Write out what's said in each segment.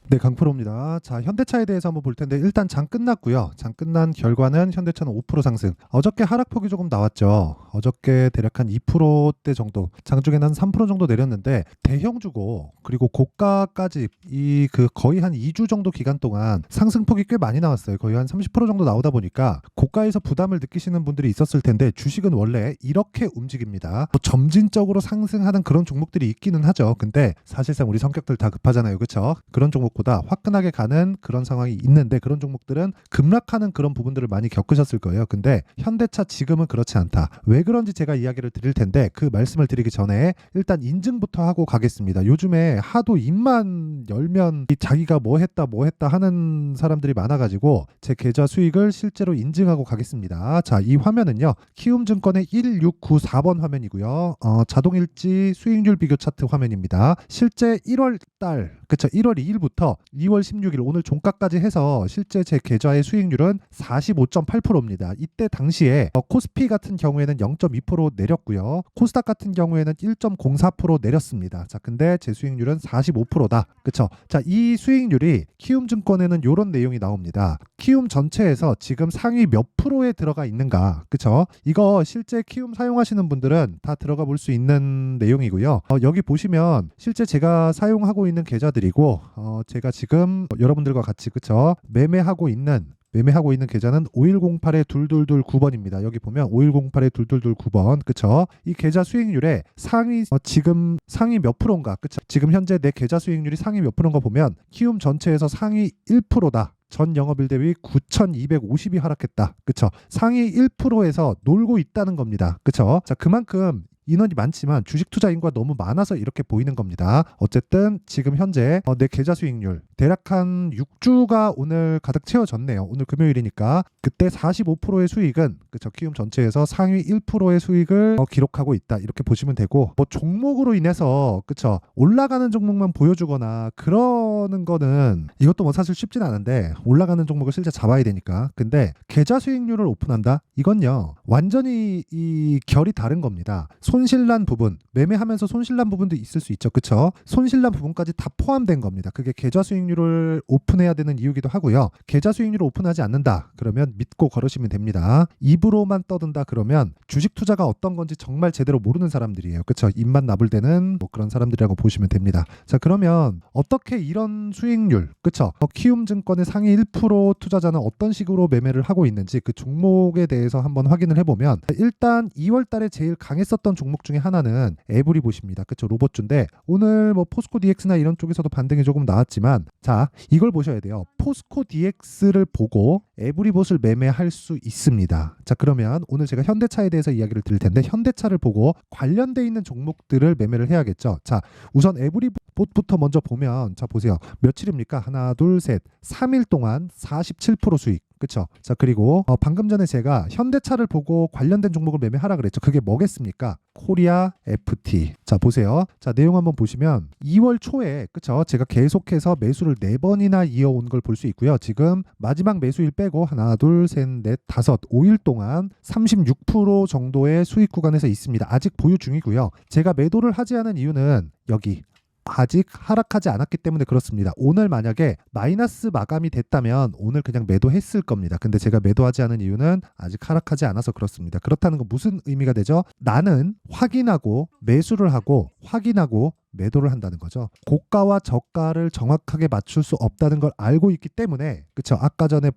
네, 강프로입니다. 자, 현대차에 대해서 한번 볼 텐데 일단 장 끝났고요. 장 끝난 결과는 현대차는 5% 상승. 어저께 하락폭이 조금 나왔죠. 어저께 대략 한 2%대 정도, 장중에는 한 3% 정도 내렸는데 대형주고 그리고 고가까지 이 거의 한 2주 정도 기간 동안 상승폭이 꽤 많이 나왔어요. 거의 한 30% 정도 나오다 보니까 고가에서 부담을 느끼시는 분들이 있었을 텐데 주식은 원래 이렇게 움직입니다. 뭐 점진적으로 상승하는 그런 종목들이 있기는 하죠. 근데 사실상 우리 성격들 다 급하잖아요. 그렇죠? 그런 종목보다 화끈하게 가는 그런 상황이 있는데 그런 종목들은 급락하는 그런 부분들을 많이 겪으셨을 거예요. 근데 현대차 지금은 그렇지 않다. 왜 그런지 제가 이야기를 드릴 텐데 그 말씀을 드리기 전에 일단 인증부터 하고 가겠습니다. 요즘에 하도 입만 열면 자기가 뭐 했다 하는 사람들이 많아가지고 제 계좌 수익을 실제로 인증하고 가겠습니다. 자, 이 화면은요. 키움증권의 1694번 화면이고요. 자동일지 수익률 비교 차트 화면입니다. 실제 1월 달, 그쵸, 1월 2일부터 2월 16일 오늘 종가까지 해서 실제 제 계좌의 수익률은 45.8%입니다. 이때 당시에 코스피 같은 경우에는 0.2% 내렸고요. 코스닥 같은 경우에는 1.04% 내렸습니다. 자, 근데 제 수익률은 45%다. 그쵸? 자, 이 수익률이 키움증권에는 이런 내용이 나옵니다. 키움 전체에서 지금 상위 몇 프로에 들어가 있는가? 그쵸? 이거 실제 키움 사용하시는 분들은 다 들어가 볼 수 있는 내용이고요. 여기 보시면 실제 제가 사용하고 있는 계좌들이고 제가 지금 여러분들과 같이 그쵸? 매매하고 있는 계좌는 5108-2229번입니다. 여기 보면 5108-2229번. 그쵸? 이 계좌 수익률에 상위 지금 상위 몇 프로인가? 그쵸? 지금 현재 내 계좌 수익률이 상위 몇 프로인가 보면 키움 전체에서 상위 1%다. 전 영업일 대비 9,250이 하락했다. 그쵸? 상위 1%에서 놀고 있다는 겁니다. 그쵸? 자, 그만큼 인원이 많지만 주식 투자 인구가 너무 많아서 이렇게 보이는 겁니다. 어쨌든 지금 현재 내 계좌 수익률 대략 한 6주가 오늘 가득 채워졌네요. 오늘 금요일이니까 그때 45%의 수익은 그쵸, 키움 전체에서 상위 1%의 수익을 기록하고 있다. 이렇게 보시면 되고 뭐 종목으로 인해서 그쵸, 올라가는 종목만 보여주거나 그러는 거는 이것도 뭐 사실 쉽진 않은데 올라가는 종목을 실제 잡아야 되니까. 근데 계좌 수익률을 오픈한다? 이건요 완전히 이 결이 다른 겁니다. 손실난 부분, 매매하면서 손실난 부분도 있을 수 있죠. 그쵸? 손실난 부분까지 다 포함된 겁니다. 그게 계좌 수익률을 오픈해야 되는 이유기도 하고요. 계좌 수익률을 오픈하지 않는다. 그러면 믿고 걸으시면 됩니다. 입으로만 떠든다 그러면 주식 투자가 어떤 건지 정말 제대로 모르는 사람들이에요. 그쵸? 입만 나불대는 뭐 그런 사람들이라고 보시면 됩니다. 자, 그러면 어떻게 이런 수익률, 그쵸? 키움증권의 상위 1% 투자자는 어떤 식으로 매매를 하고 있는지 그 종목에 대해서 한번 확인을 해보면 일단 2월 달에 제일 강했었던 종목 중에 하나는 에브리봇입니다. 그쵸? 로봇주인데 오늘 뭐 포스코 DX나 이런 쪽에서도 반등이 조금 나왔지만 자, 이걸 보셔야 돼요. 포스코 DX를 보고 에브리봇을 매매할 수 있습니다. 자, 그러면 오늘 제가 현대차에 대해서 이야기를 드릴 텐데 현대차를 보고 관련돼 있는 종목들을 매매를 해야겠죠. 자, 우선 에브리봇부터 먼저 보면 자, 보세요. 며칠입니까? 하나, 둘, 셋. 3일 동안 47% 수익. 그쵸? 자, 그리고 방금 전에 제가 현대차를 보고 관련된 종목을 매매하라 그랬죠. 그게 뭐겠습니까? 코리아 FT. 자, 보세요. 자, 내용 한번 보시면 2월 초에 그쵸? 제가 계속해서 매수를 4번이나 이어온 걸 볼 수 있고요. 지금 마지막 매수일 빼고 하나, 둘, 셋, 넷, 다섯, 5일 동안 36% 정도의 수익 구간에서 있습니다. 아직 보유 중이고요. 제가 매도를 하지 않은 이유는 여기 아직 하락하지 않았기 때문에 그렇습니다. 오늘 만약에 마이너스 마감이 됐다면 오늘 그냥 매도했을 겁니다. 근데 제가 매도하지 않은 이유는 아직 하락하지 않아서 그렇습니다. 그렇다는 건 무슨 의미가 되죠? 나는 확인하고 매수를 하고 확인하고 매도를 한다는 거죠. 고가와 저가를 정확하게 맞출 수 없다는 걸 알고 있기 때문에 그쵸? 아까 전에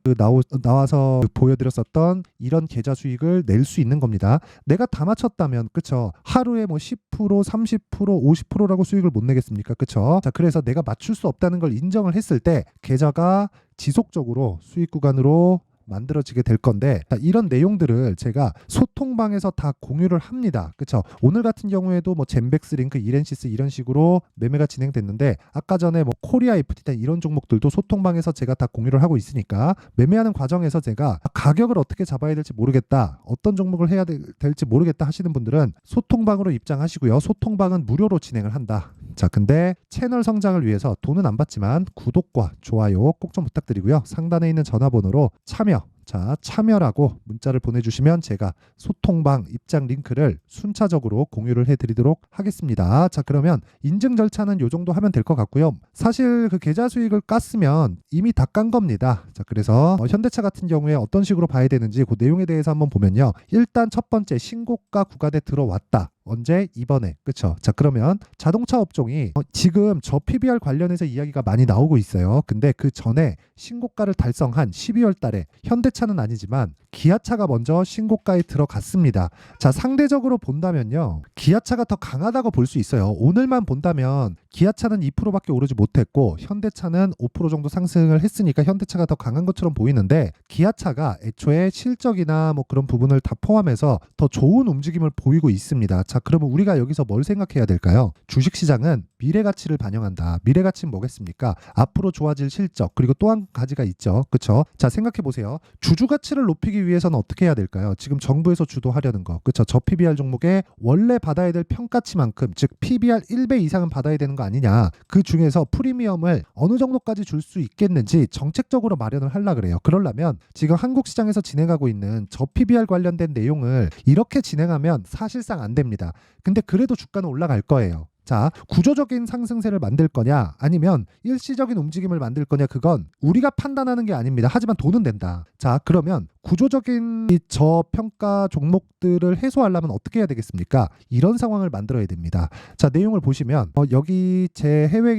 나와서 보여드렸었던 이런 계좌 수익을 낼 수 있는 겁니다. 내가 다 맞췄다면 그쵸? 하루에 뭐 10%, 30%, 50%라고 수익을 못 내겠습니까? 그쵸? 자, 그래서 내가 맞출 수 없다는 걸 인정을 했을 때 계좌가 지속적으로 수익 구간으로 만들어지게 될 건데 자, 이런 내용들을 제가 소통방에서 다 공유를 합니다. 그쵸? 오늘 같은 경우에도 뭐 젠백스 링크, 이렌시스 이런 식으로 매매가 진행됐는데 아까 전에 뭐 코리아 FT 이런 종목들도 소통방에서 제가 다 공유를 하고 있으니까 매매하는 과정에서 제가 가격을 어떻게 잡아야 될지 모르겠다, 어떤 종목을 해야 될지 모르겠다 하시는 분들은 소통방으로 입장하시고요. 소통방은 무료로 진행을 한다. 자, 근데 채널 성장을 위해서 돈은 안 받지만 구독과 좋아요 꼭 좀 부탁드리고요. 상단에 있는 전화번호로 참여 자, 참여라고 문자를 보내주시면 제가 소통방 입장 링크를 순차적으로 공유를 해드리도록 하겠습니다. 자, 그러면 인증 절차는 요 정도 하면 될 것 같고요. 사실 그 계좌 수익을 깠으면 이미 다 깐 겁니다. 자, 그래서 현대차 같은 경우에 어떤 식으로 봐야 되는지 그 내용에 대해서 한번 보면요. 일단 첫 번째 신고가 구간에 들어왔다. 언제? 이번에. 그쵸? 자, 그러면 자동차 업종이 지금 저 PBR 관련해서 이야기가 많이 나오고 있어요. 근데 그 전에 신고가를 달성한 12월 달에 현대차는 아니지만 기아차가 먼저 신고가에 들어갔습니다. 자, 상대적으로 본다면요. 기아차가 더 강하다고 볼 수 있어요. 오늘만 본다면 기아차는 2%밖에 오르지 못했고 현대차는 5% 정도 상승을 했으니까 현대차가 더 강한 것처럼 보이는데 기아차가 애초에 실적이나 뭐 그런 부분을 다 포함해서 더 좋은 움직임을 보이고 있습니다. 자, 그러면 우리가 여기서 뭘 생각해야 될까요? 주식시장은 미래 가치를 반영한다. 미래 가치는 뭐겠습니까? 앞으로 좋아질 실적, 그리고 또 한 가지가 있죠. 그쵸? 자, 생각해 보세요. 주주 가치를 높이기 위해서는 어떻게 해야 될까요? 지금 정부에서 주도하려는 거. 그쵸? 저 PBR 종목에 원래 받아야 될 평가치만큼, 즉 PBR 1배 이상은 받아야 되는 거 아니냐. 그 중에서 프리미엄을 어느 정도까지 줄 수 있겠는지 정책적으로 마련을 하려 그래요. 그러려면 지금 한국 시장에서 진행하고 있는 저 PBR 관련된 내용을 이렇게 진행하면 사실상 안 됩니다. 근데 그래도 주가는 올라갈 거예요. 자, 구조적인 상승세를 만들 거냐 아니면 일시적인 움직임을 만들 거냐, 그건 우리가 판단하는 게 아닙니다. 하지만 돈은 된다. 자, 그러면 구조적인 이 저평가 종목들을 해소하려면 어떻게 해야 되겠습니까? 이런 상황을 만들어야 됩니다. 자, 내용을 보시면 여기 제 해외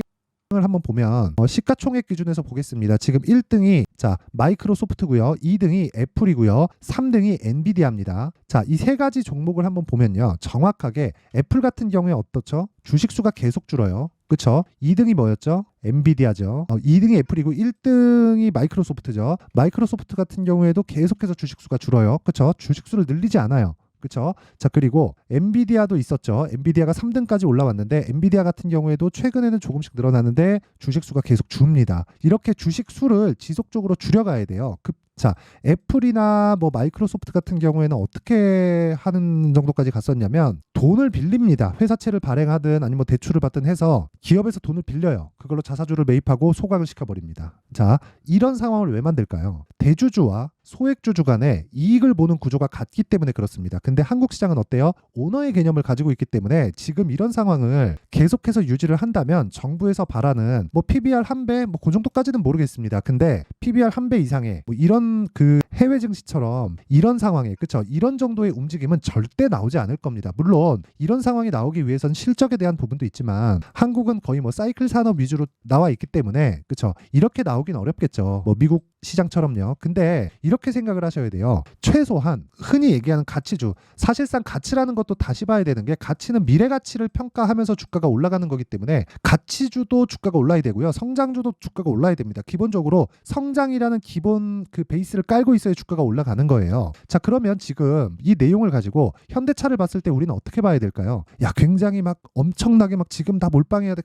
을 한번 보면 시가총액 기준에서 보겠습니다. 지금 1등이 자 마이크로소프트고요, 2등이 애플이고요, 3등이 엔비디아입니다. 자, 이 세 가지 종목을 한번 보면요, 정확하게 애플 같은 경우에 어떻죠? 주식 수가 계속 줄어요. 그쵸? 2등이 뭐였죠? 엔비디아죠. 2등이 애플이고 1등이 마이크로소프트죠. 마이크로소프트 같은 경우에도 계속해서 주식 수가 줄어요. 그쵸? 주식 수를 늘리지 않아요. 그렇죠? 자, 그리고 엔비디아도 있었죠. 엔비디아가 3등까지 올라왔는데 엔비디아 같은 경우에도 최근에는 조금씩 늘어나는데 주식 수가 계속 줍니다. 이렇게 주식 수를 지속적으로 줄여가야 돼요. 자, 애플이나 뭐 마이크로소프트 같은 경우에는 어떻게 하는 정도까지 갔었냐면 돈을 빌립니다. 회사채를 발행하든 아니면 뭐 대출을 받든 해서 기업에서 돈을 빌려요. 그걸로 자사주를 매입하고 소각을 시켜버립니다. 자, 이런 상황을 왜 만들까요? 대주주와 소액주주 간에 이익을 보는 구조가 같기 때문에 그렇습니다. 근데 한국 시장은 어때요? 오너의 개념을 가지고 있기 때문에 지금 이런 상황을 계속해서 유지를 한다면 정부에서 바라는 뭐 PBR 1배 뭐 그 정도까지는 모르겠습니다. 근데 PBR 1배 이상의 뭐 이런 그 해외 증시처럼 이런 상황에, 그쵸? 이런 정도의 움직임은 절대 나오지 않을 겁니다. 물론 이런 상황이 나오기 위해서는 실적에 대한 부분도 있지만 한국은 거의 뭐 사이클 산업 위주로 나와 있기 때문에, 그쵸? 이렇게 나오긴 어렵겠죠. 뭐 미국 시장처럼요. 근데 이렇게 생각을 하셔야 돼요. 최소한 흔히 얘기하는 가치주, 사실상 가치라는 것도 다시 봐야 되는 게, 가치는 미래 가치를 평가하면서 주가가 올라가는 거기 때문에 가치주도 주가가 올라야 되고요, 성장주도 주가가 올라야 됩니다. 기본적으로 성장이라는 기본 그 베이스를 깔고 있어야 주가가 올라가는 거예요. 자, 그러면 지금 이 내용을 가지고 현대차를 봤을 때 우리는 어떻게 봐야 될까요? 야, 굉장히 막 엄청나게 막 지금 다 몰빵해야 돼.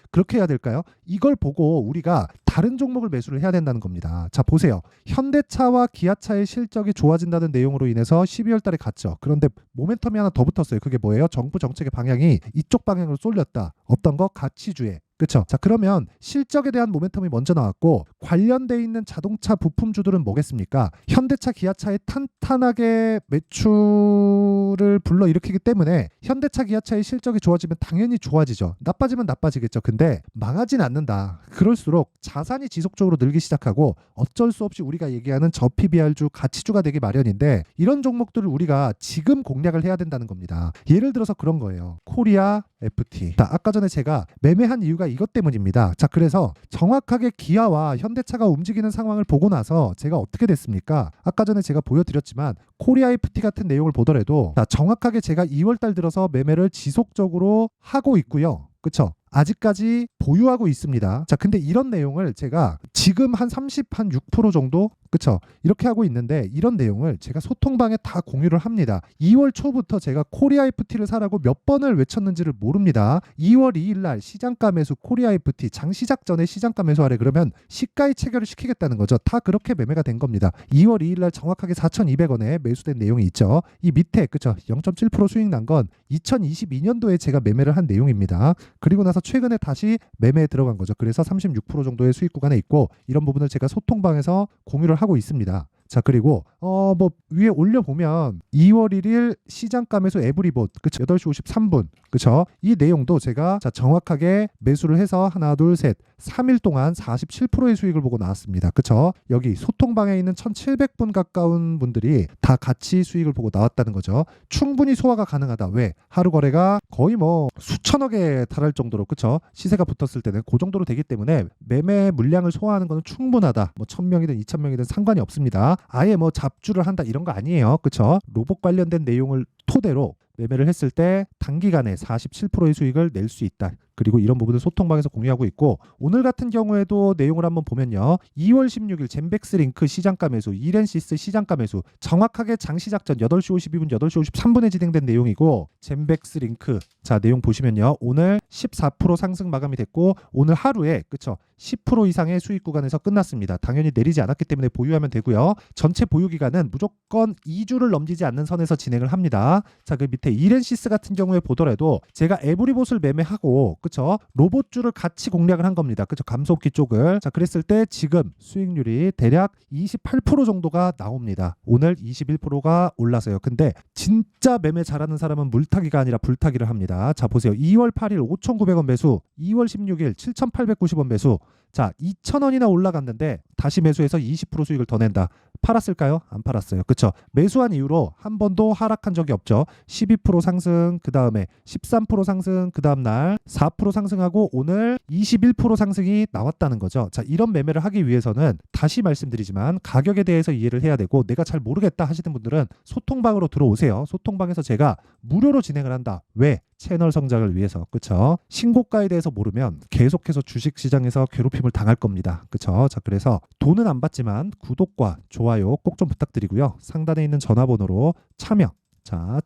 그렇게 해야 될까요? 이걸 보고 우리가 다른 종목을 매수를 해야 된다는 겁니다. 자, 보세요. 현대차와 기아차의 실적이 좋아진다는 내용으로 인해서 12월 달에 갔죠. 그런데 모멘텀이 하나 더 붙었어요. 그게 뭐예요? 정부 정책의 방향이 이쪽 방향으로 쏠렸다. 어떤 거? 가치주에. 그렇죠? 자, 그러면 실적에 대한 모멘텀이 먼저 나왔고 관련돼 있는 자동차 부품주들은 뭐겠습니까? 현대차, 기아차의 탄탄하게 매출을 불러일으키기 때문에 현대차, 기아차의 실적이 좋아지면 당연히 좋아지죠. 나빠지면 나빠지겠죠. 근데 망하진 않는다. 그럴수록 자산이 지속적으로 늘기 시작하고 어쩔 수 없이 우리가 얘기하는 저 PBR주, 가치주가 되기 마련인데, 이런 종목들을 우리가 지금 공략을 해야 된다는 겁니다. 예를 들어서 그런 거예요. 코리아 FT. 자, 아까 전에 제가 매매한 이유가 이것 때문입니다. 자, 그래서 정확하게 기아와 현대차가 움직이는 상황을 보고 나서 제가 어떻게 됐습니까? 아까 전에 제가 보여드렸지만 코리아 FT 같은 내용을 보더라도, 자, 정확하게 제가 2월 달 들어서 매매를 지속적으로 하고 있고요. 그쵸? 아직까지 보유하고 있습니다. 자, 근데 이런 내용을 제가 지금 한 6% 정도, 그쵸? 이렇게 하고 있는데 이런 내용을 제가 소통방에 다 공유를 합니다. 2월 초부터 제가 코리아 FT를 사라고 몇 번을 외쳤는지를 모릅니다. 2월 2일 날 시장가 매수 코리아 FT, 장 시작 전에 시장가 매수하래 그러면 시가에 체결을 시키겠다는 거죠. 다 그렇게 매매가 된 겁니다. 2월 2일 날 정확하게 4,200원에 매수된 내용이 있죠. 이 밑에, 그쵸? 0.7% 수익 난 건 2022년도에 제가 매매를 한 내용입니다. 그리고 나서 최근에 다시 매매에 들어간 거죠. 그래서 36% 정도의 수익 구간에 있고, 이런 부분을 제가 소통방에서 공유를 하고 있습니다. 자, 그리고 뭐 위에 올려보면 2월 1일 시장가 매수 에브리봇, 그쵸? 8시 53분, 그쵸? 이 내용도 제가 자 정확하게 매수를 해서 하나, 둘, 셋, 3일 동안 47%의 수익을 보고 나왔습니다. 그쵸? 여기 소통방에 있는 1700분 가까운 분들이 다 같이 수익을 보고 나왔다는 거죠. 충분히 소화가 가능하다. 왜? 하루 거래가 거의 뭐 수천억에 달할 정도로, 그쵸? 시세가 붙었을 때는 그 정도로 되기 때문에 매매 물량을 소화하는 것은 충분하다. 뭐 1000명이든 2000명이든 상관이 없습니다. 아예 뭐 잡주를 한다 이런 거 아니에요. 그쵸? 로봇 관련된 내용을 토대로 매매를 했을 때 단기간에 47%의 수익을 낼 수 있다. 그리고 이런 부분을 소통방에서 공유하고 있고, 오늘 같은 경우에도 내용을 한번 보면요. 2월 16일 젠백스 링크 시장가 매수, 이렌시스 시장가 매수, 정확하게 장시작전 8시 52분, 8시 53분에 진행된 내용이고, 젠백스 링크 자 내용 보시면요. 오늘 14% 상승 마감이 됐고, 오늘 하루에 그쵸 10% 이상의 수익 구간에서 끝났습니다. 당연히 내리지 않았기 때문에 보유하면 되고요. 전체 보유 기간은 무조건 2주를 넘기지 않는 선에서 진행을 합니다. 자, 그 밑에 이렌시스 같은 경우에 보더라도 제가 에브리봇을 매매하고 그쵸 로봇주를 같이 공략을 한 겁니다. 그쵸 감속기 쪽을. 자, 그랬을 때 지금 수익률이 대략 28% 정도가 나옵니다. 오늘 21%가 올라서요. 근데 진짜 매매 잘하는 사람은 물타기가 아니라 불타기를 합니다. 자, 보세요. 2월 8일 5,900원 매수, 2월 16일 7,890원 매수. 자, 2,000원이나 올라갔는데 다시 매수해서 20% 수익을 더 낸다. 팔았을까요? 안 팔았어요. 그쵸? 매수한 이후로 한 번도 하락한 적이 없죠. 12% 상승, 그 다음에 13% 상승, 그 다음날 4% 상승하고 오늘 21% 상승이 나왔다는 거죠. 자, 이런 매매를 하기 위해서는 다시 말씀드리지만 가격에 대해서 이해를 해야 되고, 내가 잘 모르겠다 하시는 분들은 소통방으로 들어오세요. 소통방에서 제가 무료로 진행을 한다. 왜? 채널 성장을 위해서. 그쵸? 신고가에 대해서 모르면 계속해서 주식시장에서 괴롭힘을 당할 겁니다. 그쵸? 자, 그래서 돈은 안 받지만 구독과 좋아요 꼭 좀 부탁드리고요. 상단에 있는 전화번호로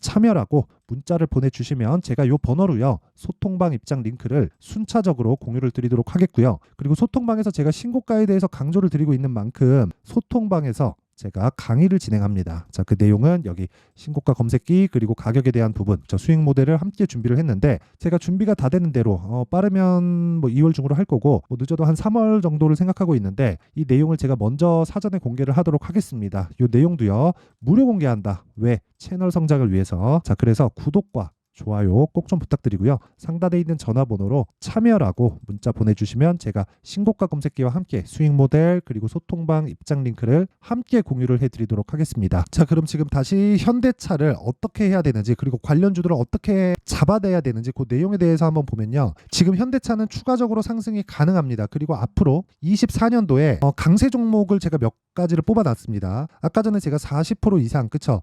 참여라고 문자를 보내주시면 제가 요 번호로요 소통방 입장 링크를 순차적으로 공유를 드리도록 하겠고요. 그리고 소통방에서 제가 신고가에 대해서 강조를 드리고 있는 만큼 소통방에서 제가 강의를 진행합니다. 자, 그 내용은 여기 신고가 검색기 그리고 가격에 대한 부분, 저 수익 모델을 함께 준비를 했는데, 제가 준비가 다 되는 대로 빠르면 뭐 2월 중으로 할 거고, 뭐 늦어도 한 3월 정도를 생각하고 있는데, 이 내용을 제가 먼저 사전에 공개를 하도록 하겠습니다. 이 내용도요 무료 공개한다. 왜? 채널 성장을 위해서. 자, 그래서 구독과 좋아요 꼭 좀 부탁드리고요. 상단에 있는 전화번호로 참여라고 문자 보내주시면 제가 신고가 검색기와 함께 수익 모델 그리고 소통방 입장 링크를 함께 공유를 해드리도록 하겠습니다. 자, 그럼 지금 다시 현대차를 어떻게 해야 되는지, 그리고 관련주들을 어떻게 잡아내야 되는지 그 내용에 대해서 한번 보면요. 지금 현대차는 추가적으로 상승이 가능합니다. 그리고 앞으로 24년도에 강세 종목을 제가 몇 가지를 뽑아놨습니다. 아까 전에 제가 40% 이상, 그쵸?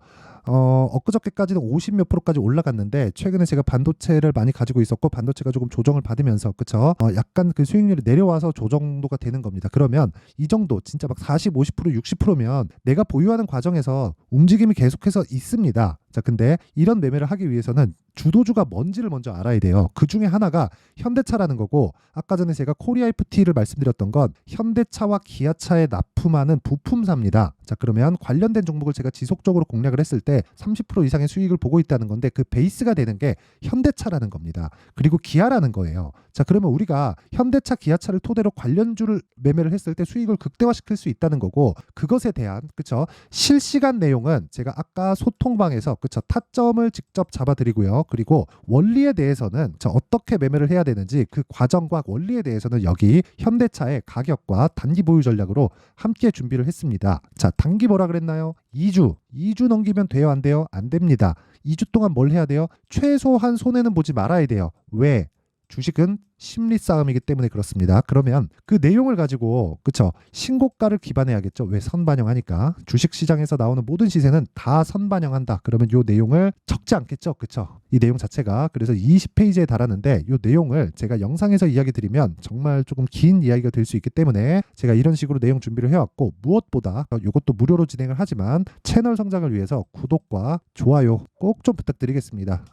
엊그저께까지는 50 몇 프로까지 올라갔는데, 최근에 제가 반도체를 많이 가지고 있었고 반도체가 조금 조정을 받으면서 그쵸 약간 그 수익률이 내려와서 조정도가 되는 겁니다. 그러면 이 정도 진짜 막 40, 50%, 60%면 내가 보유하는 과정에서 움직임이 계속해서 있습니다. 자, 근데 이런 매매를 하기 위해서는 주도주가 뭔지를 먼저 알아야 돼요. 그 중에 하나가 현대차라는 거고, 아까 전에 제가 코리아 FT를 말씀드렸던 건 현대차와 기아차에 납품하는 부품사입니다. 자, 그러면 관련된 종목을 제가 지속적으로 공략을 했을 때 30% 이상의 수익을 보고 있다는 건데, 그 베이스가 되는 게 현대차라는 겁니다. 그리고 기아라는 거예요. 자, 그러면 우리가 현대차, 기아차를 토대로 관련주를 매매를 했을 때 수익을 극대화시킬 수 있다는 거고, 그것에 대한 그쵸 실시간 내용은 제가 아까 소통방에서 그쵸 타점을 직접 잡아드리고요. 그리고 원리에 대해서는 어떻게 매매를 해야 되는지 그 과정과 원리에 대해서는 여기 현대차의 가격과 단기 보유 전략으로 함께 준비를 했습니다. 자, 단기 뭐라 그랬나요? 2주 넘기면 돼요, 안 돼요? 안 됩니다. 2주 동안 뭘 해야 돼요? 최소한 손해는 보지 말아야 돼요. 왜? 주식은 심리 싸움이기 때문에 그렇습니다. 그러면 그 내용을 가지고 그쵸 신고가를 기반해야겠죠. 왜? 선반영하니까. 주식시장에서 나오는 모든 시세는 다 선반영한다. 그러면 이 내용을 적지 않겠죠. 그쵸? 이 내용 자체가 그래서 20페이지에 달하는데, 이 내용을 제가 영상에서 이야기 드리면 정말 조금 긴 이야기가 될 수 있기 때문에 제가 이런 식으로 내용 준비를 해왔고, 무엇보다 이것도 무료로 진행을 하지만 채널 성장을 위해서 구독과 좋아요 꼭 좀 부탁드리겠습니다.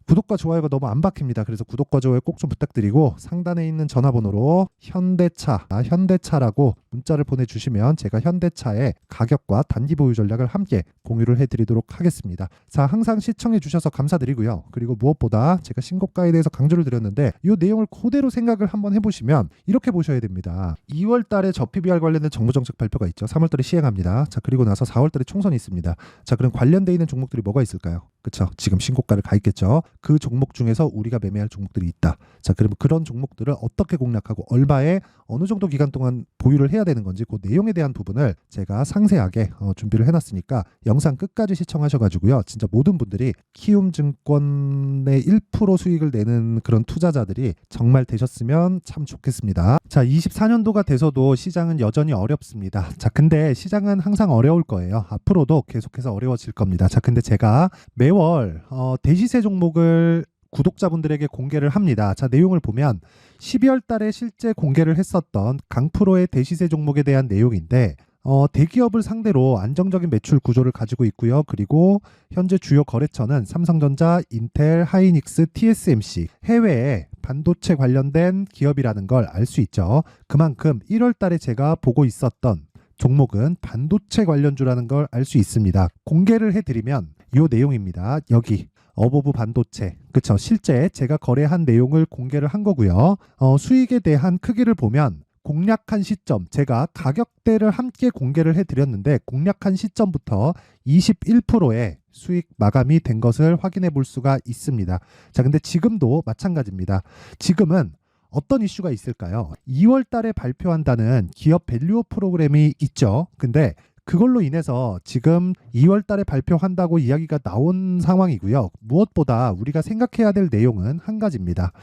구독과 좋아요가 너무 안 박힙니다. 그래서 구독과 좋아요 꼭 좀 부탁드리고 상단에 있는 전화번호로 현대차라고 문자를 보내주시면 제가 현대차의 가격과 단기 보유 전략을 함께 공유를 해드리도록 하겠습니다. 자, 항상 시청해 주셔서 감사드리고요. 그리고 무엇보다 제가 신고가에 대해서 강조를 드렸는데 이 내용을 그대로 생각을 한번 해보시면 이렇게 보셔야 됩니다. 2월 달에 저 PBR 관련된 정부정책 발표가 있죠. 3월 달에 시행합니다. 자, 그리고 나서 4월 달에 총선이 있습니다. 자, 그럼 관련되어 있는 종목들이 뭐가 있을까요? 그쵸? 지금 신고가를 가 있겠죠. 그 종목 중에서 우리가 매매할 종목들이 있다. 자, 그러면 그런 종목들을 어떻게 공략하고 얼마에 어느 정도 기간 동안 보유를 해야 되는 건지 그 내용에 대한 부분을 제가 상세하게 준비를 해놨으니까 영상 끝까지 시청하셔가지고요. 진짜 모든 분들이 키움증권의 1% 수익을 내는 그런 투자자들이 정말 되셨으면 참 좋겠습니다. 자, 24년도가 돼서도 시장은 여전히 어렵습니다. 자, 근데 시장은 항상 어려울 거예요. 앞으로도 계속해서 어려워질 겁니다. 자, 근데 제가 매월 대시세 종목을 구독자분들에게 공개를 합니다. 자, 내용을 보면 12월 달에 실제 공개를 했었던 강프로의 대시세 종목에 대한 내용인데 대기업을 상대로 안정적인 매출 구조를 가지고 있고요. 그리고 현재 주요 거래처는 삼성전자, 인텔, 하이닉스, TSMC, 해외에 반도체 관련된 기업이라는 걸 알 수 있죠. 그만큼 1월 달에 제가 보고 있었던 종목은 반도체 관련주라는 걸 알 수 있습니다. 공개를 해드리면 이 내용입니다. 여기 어버브 반도체, 그쵸? 실제 제가 거래한 내용을 공개를 한 거고요. 수익에 대한 크기를 보면 공략한 시점, 제가 가격대를 함께 공개를 해드렸는데 공략한 시점부터 21%의 수익 마감이 된 것을 확인해 볼 수가 있습니다. 자, 근데 지금도 마찬가지입니다. 지금은 어떤 이슈가 있을까요? 2월 달에 발표한다는 기업 밸류업 프로그램이 있죠. 근데 그걸로 인해서 지금 2월 달에 발표한다고 이야기가 나온 상황이고요. 무엇보다 우리가 생각해야 될 내용은 한 가지입니다.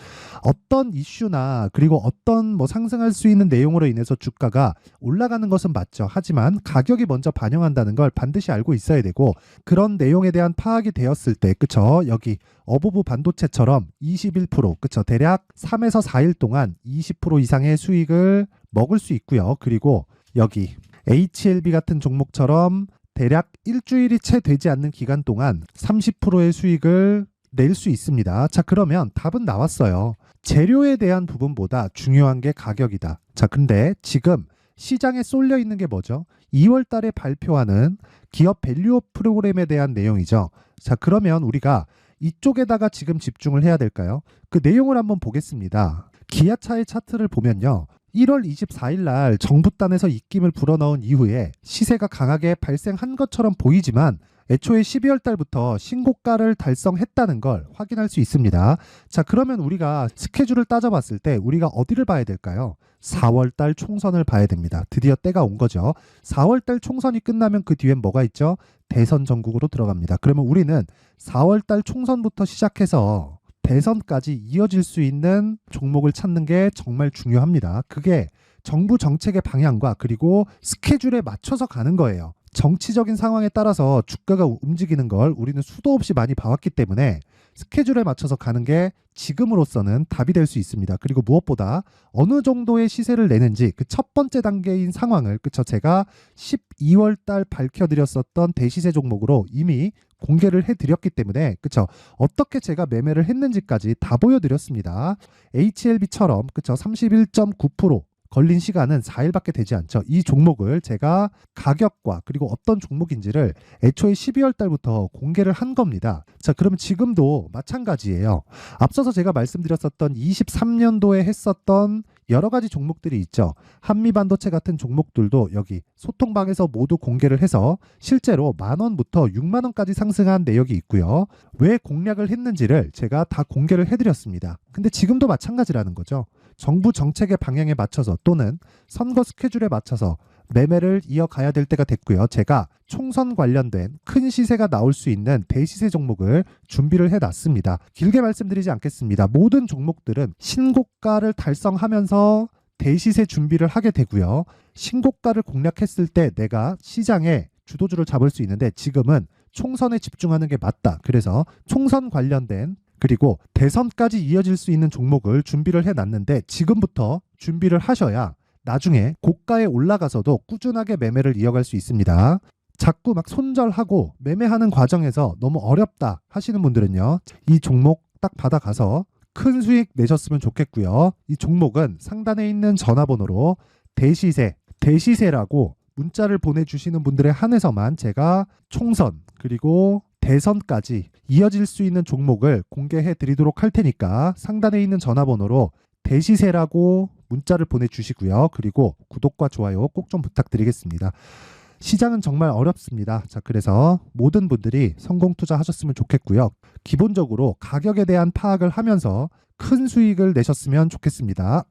어떤 이슈나 그리고 어떤 상승할 수 있는 내용으로 인해서 주가가 올라가는 것은 맞죠. 하지만 가격이 먼저 반영한다는 걸 반드시 알고 있어야 되고 그런 내용에 대한 파악이 되었을 때, 그쵸? 여기 어버브 반도체처럼 21%, 그쵸? 대략 3에서 4일 동안 20% 이상의 수익을 먹을 수 있고요. 그리고 여기 HLB 같은 종목처럼 대략 일주일이 채 되지 않는 기간 동안 30%의 수익을 낼 수 있습니다. 자, 그러면 답은 나왔어요. 재료에 대한 부분보다 중요한 게 가격이다. 자, 근데 지금 시장에 쏠려 있는 게 뭐죠? 2월 달에 발표하는 기업 밸류업 프로그램에 대한 내용이죠. 자, 그러면 우리가 이쪽에다가 지금 집중을 해야 될까요? 그 내용을 한번 보겠습니다. 기아차의 차트를 보면요. 1월 24일 날 정부단에서 입김을 불어넣은 이후에 시세가 강하게 발생한 것처럼 보이지만 애초에 12월 달부터 신고가를 달성했다는 걸 확인할 수 있습니다. 자, 그러면 우리가 스케줄을 따져봤을 때 우리가 어디를 봐야 될까요? 4월 달 총선을 봐야 됩니다. 드디어 때가 온 거죠. 4월 달 총선이 끝나면 그 뒤엔 뭐가 있죠? 대선 전국으로 들어갑니다. 그러면 우리는 4월 달 총선부터 시작해서 대선까지 이어질 수 있는 종목을 찾는 게 정말 중요합니다. 그게 정부 정책의 방향과 그리고 스케줄에 맞춰서 가는 거예요. 정치적인 상황에 따라서 주가가 움직이는 걸 우리는 수도 없이 많이 봐왔기 때문에 스케줄에 맞춰서 가는 게 지금으로서는 답이 될 수 있습니다. 그리고 무엇보다 어느 정도의 시세를 내는지 그 첫 번째 단계인 상황을, 그쵸? 제가 12월 달 밝혀드렸었던 대시세 종목으로 이미 공개를 해드렸기 때문에, 그쵸? 어떻게 제가 매매를 했는지까지 다 보여드렸습니다. HLB처럼, 그쵸? 31.9% 걸린 시간은 4일밖에 되지 않죠. 이 종목을 제가 가격과 그리고 어떤 종목인지를 애초에 12월 달부터 공개를 한 겁니다. 자, 그러면 지금도 마찬가지예요. 앞서서 제가 말씀드렸었던 23년도에 했었던 여러 가지 종목들이 있죠. 한미반도체 같은 종목들도 여기 소통방에서 모두 공개를 해서 실제로 10,000원부터 60,000원까지 상승한 내역이 있고요. 왜 공략을 했는지를 제가 다 공개를 해드렸습니다. 근데 지금도 마찬가지라는 거죠. 정부 정책의 방향에 맞춰서 또는 선거 스케줄에 맞춰서 매매를 이어가야 될 때가 됐고요. 제가 총선 관련된 큰 시세가 나올 수 있는 대시세 종목을 준비를 해놨습니다. 길게 말씀드리지 않겠습니다. 모든 종목들은 신고가를 달성하면서 대시세 준비를 하게 되고요. 신고가를 공략했을 때 내가 시장에 주도주를 잡을 수 있는데 지금은 총선에 집중하는 게 맞다. 그래서 총선 관련된 그리고 대선까지 이어질 수 있는 종목을 준비를 해놨는데 지금부터 준비를 하셔야 나중에 고가에 올라가서도 꾸준하게 매매를 이어갈 수 있습니다. 자꾸 막 손절하고 매매하는 과정에서 너무 어렵다 하시는 분들은요. 이 종목 딱 받아가서 큰 수익 내셨으면 좋겠고요. 이 종목은 상단에 있는 전화번호로 대시세라고 문자를 보내주시는 분들에 한해서만 제가 총선 그리고 대선까지 이어질 수 있는 종목을 공개해 드리도록 할 테니까 상단에 있는 전화번호로 대시세라고 문자를 보내주시고요. 그리고 구독과 좋아요 꼭 좀 부탁드리겠습니다. 시장은 정말 어렵습니다. 자, 그래서 모든 분들이 성공 투자하셨으면 좋겠고요. 기본적으로 가격에 대한 파악을 하면서 큰 수익을 내셨으면 좋겠습니다.